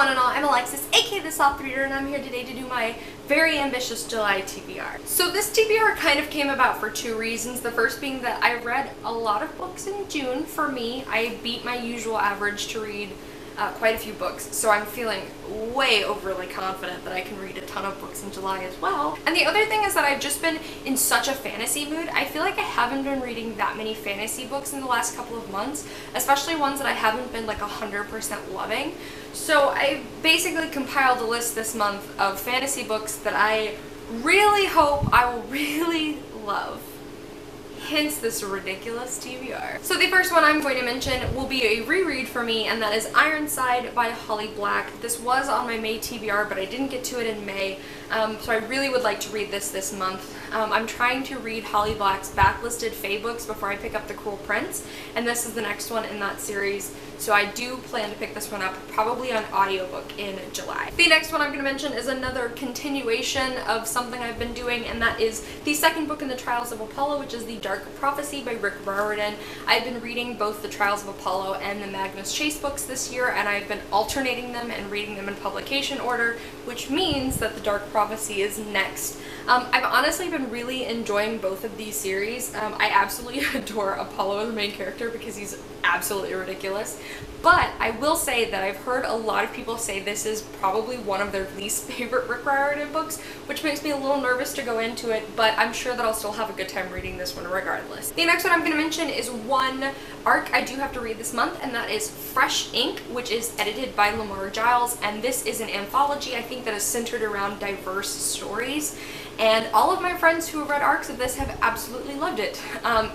one and all, I'm Alexis, aka the Soft Reader, and I'm here today to do my very ambitious July TBR. So this TBR kind of came about for two reasons. The first being that I read a lot of books in June. For me, I beat my usual average to read quite a few books, so I'm feeling way overly confident that I can read a ton of books in July as well. And the other thing is that I've just been in such a fantasy mood. I feel like I haven't been reading that many fantasy books in the last couple of months, especially ones that I haven't been like 100% loving. So I basically compiled a list this month of fantasy books that I really hope I will really love. Hence this ridiculous TBR. So the first one I'm going to mention will be a reread for me, and that is Ironside by Holly Black. This was on my May TBR, but I didn't get to it in May, so I really would like to read this month. I'm trying to read Holly Black's backlisted Fae books before I pick up The Cruel Prince, and this is the next one in that series, so I do plan to pick this one up probably on audiobook in July. The next one I'm going to mention is another continuation of something I've been doing, and that is the second book in the Trials of Apollo, which is The Dark Prophecy by Rick Riordan. I've been reading both the Trials of Apollo and the Magnus Chase books this year, and I've been alternating them and reading them in publication order, which means that The Dark Prophecy is next. I've honestly been really enjoying both of these series. I absolutely adore Apollo as the main character because he's absolutely ridiculous. But I will say that I've heard a lot of people say this is probably one of their least favorite Rick Riordan books, which makes me a little nervous to go into it, but I'm sure that I'll still have a good time reading this one regardless. The next one I'm going to mention is one arc I do have to read this month, and that is Fresh Ink, which is edited by Lamar Giles, and this is an anthology I think that is centered around diverse stories. And all of my friends who have read arcs of this have absolutely loved it.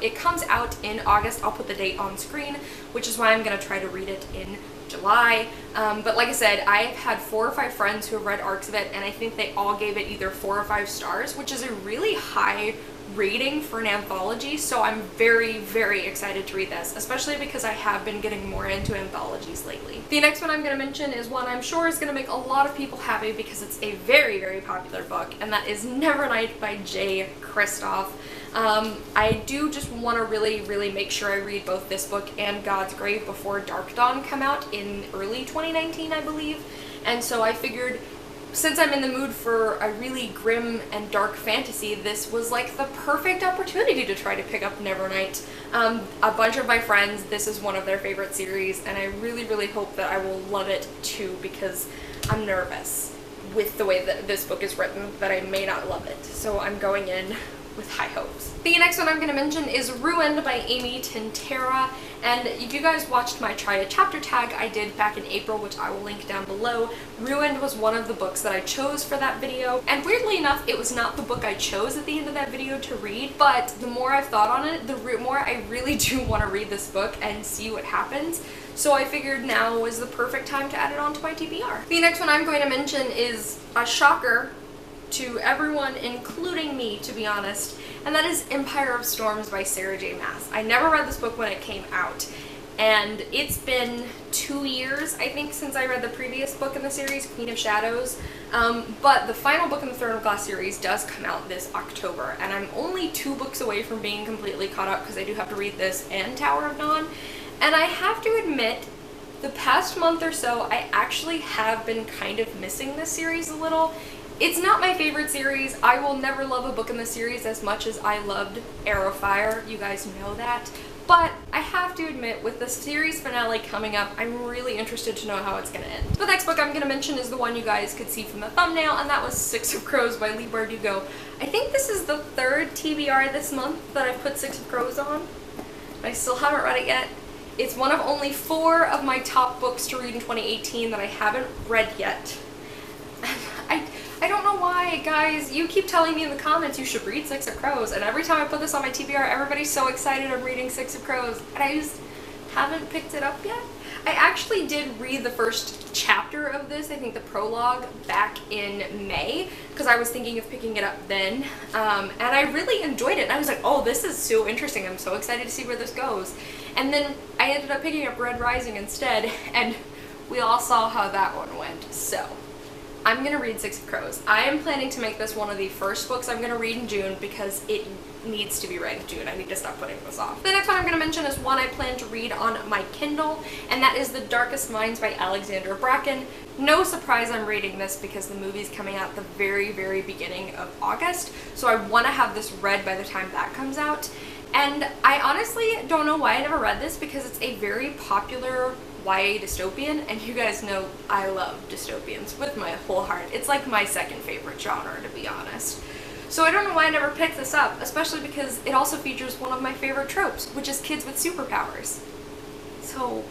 It comes out in August. I'll put the date on screen, which is why I'm going to try to read it in July. But like I said, I've had 4 or 5 friends who have read arcs of it, and I think they all gave it either 4 or 5 stars, which is a really high rating for an anthology, so I'm very, very excited to read this, especially because I have been getting more into anthologies lately. The next one I'm going to mention is one I'm sure is going to make a lot of people happy because it's a very, very popular book, and that is Nevernight by Jay Kristoff. I do just want to really make sure I read both this book and God's Grave before Dark Dawn come out in early 2019, I believe, and so I figured since I'm in the mood for a really grim and dark fantasy, this was like the perfect opportunity to try to pick up Nevernight. A bunch of my friends, this is one of their favorite series, and I really hope that I will love it too, because I'm nervous with the way that this book is written that I may not love it. So I'm going in with high hopes. The next one I'm going to mention is Ruined by Amy Tintera, and if you guys watched my Try a Chapter tag I did back in April, which I will link down below, Ruined was one of the books that I chose for that video, and weirdly enough it was not the book I chose at the end of that video to read, but the more I've thought on it, the more I really do want to read this book and see what happens. So I figured now was the perfect time to add it onto my TBR. The next one I'm going to mention is a shocker to everyone, including me, to be honest, and that is Empire of Storms by Sarah J. Maas. I never read this book when it came out, and it's been 2 years, I think, since I read the previous book in the series, Queen of Shadows, but the final book in the Throne of Glass series does come out this October, and I'm only 2 books away from being completely caught up because I do have to read this and Tower of Dawn, and I have to admit, the past month or so, I actually have been kind of missing this series a little. It's not my favorite series. I will never love a book in the series as much as I loved Arrowfire. You guys know that. But I have to admit, with the series finale coming up, I'm really interested to know how it's going to end. The next book I'm going to mention is the one you guys could see from the thumbnail, and that was Six of Crows by Leigh Bardugo. I think this is the 3rd TBR this month that I've put Six of Crows on. I still haven't read it yet. It's one of only 4 of my top books to read in 2018 that I haven't read yet. I don't know why, guys. You keep telling me in the comments you should read Six of Crows, and every time I put this on my TBR, everybody's so excited I'm reading Six of Crows, and I just haven't picked it up yet. I actually did read the first chapter of this, I think the prologue, back in May, because I was thinking of picking it up then, and I really enjoyed it, and I was like, oh, this is so interesting, I'm so excited to see where this goes. And then I ended up picking up Red Rising instead, and we all saw how that one went, so I'm gonna read Six of Crows. I am planning to make this one of the first books I'm gonna read in June because it needs to be read in June. I need to stop putting this off. The next one I'm going to mention is one I plan to read on my Kindle, and that is The Darkest Minds by Alexandra Bracken. No surprise I'm reading this because the movie's coming out at the very, very beginning of August, so I want to have this read by the time that comes out. And I honestly don't know why I never read this because it's a very popular YA dystopian, and you guys know I love dystopians with my whole heart. It's like my second favorite genre, to be honest. So I don't know why I never picked this up, especially because it also features one of my favorite tropes, which is kids with superpowers. So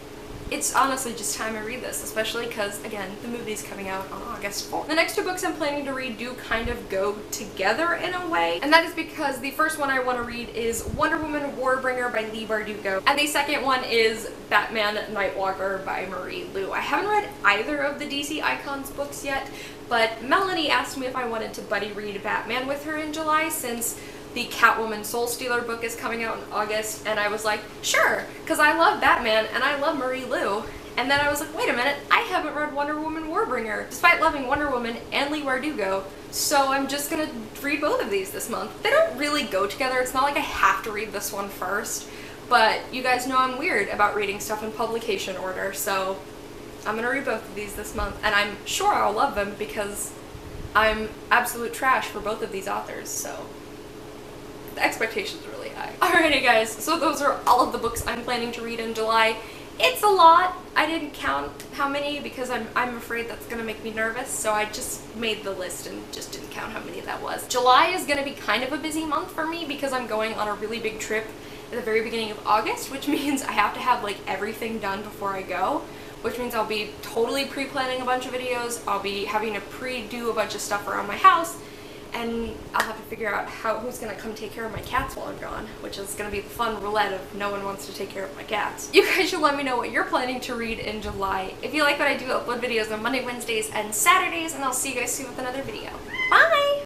it's honestly just time I read this, especially because, again, the movie's coming out on August 4th. The next two books I'm planning to read do kind of go together in a way, and that is because the first one I want to read is Wonder Woman Warbringer by Leigh Bardugo, and the second one is Batman Nightwalker by Marie Lu. I haven't read either of the DC Icons books yet, but Melanie asked me if I wanted to buddy read Batman with her in July since the Catwoman Soul Stealer book is coming out in August, and I was like, sure, because I love Batman and I love Marie Lu. And then I was like, wait a minute, I haven't read Wonder Woman Warbringer, despite loving Wonder Woman and Leigh Bardugo, so I'm just gonna read both of these this month. They don't really go together. It's not like I have to read this one first, but you guys know I'm weird about reading stuff in publication order, so I'm gonna read both of these this month, and I'm sure I'll love them because I'm absolute trash for both of these authors, so the expectations are really high. Alrighty guys, so those are all of the books I'm planning to read in July. It's a lot. I didn't count how many because I'm afraid that's gonna make me nervous, so I just made the list and just didn't count how many that was. July is gonna be kind of a busy month for me because I'm going on a really big trip at the very beginning of August, which means I have to have like everything done before I go, which means I'll be totally pre-planning a bunch of videos, I'll be having to pre-do a bunch of stuff around my house, and I'll have to figure out who's gonna come take care of my cats while I'm gone, which is gonna be the fun roulette of no one wants to take care of my cats. You guys should let me know what you're planning to read in July. If you like what I do, I'll upload videos on Monday, Wednesdays, and Saturdays, and I'll see you guys soon with another video. Bye!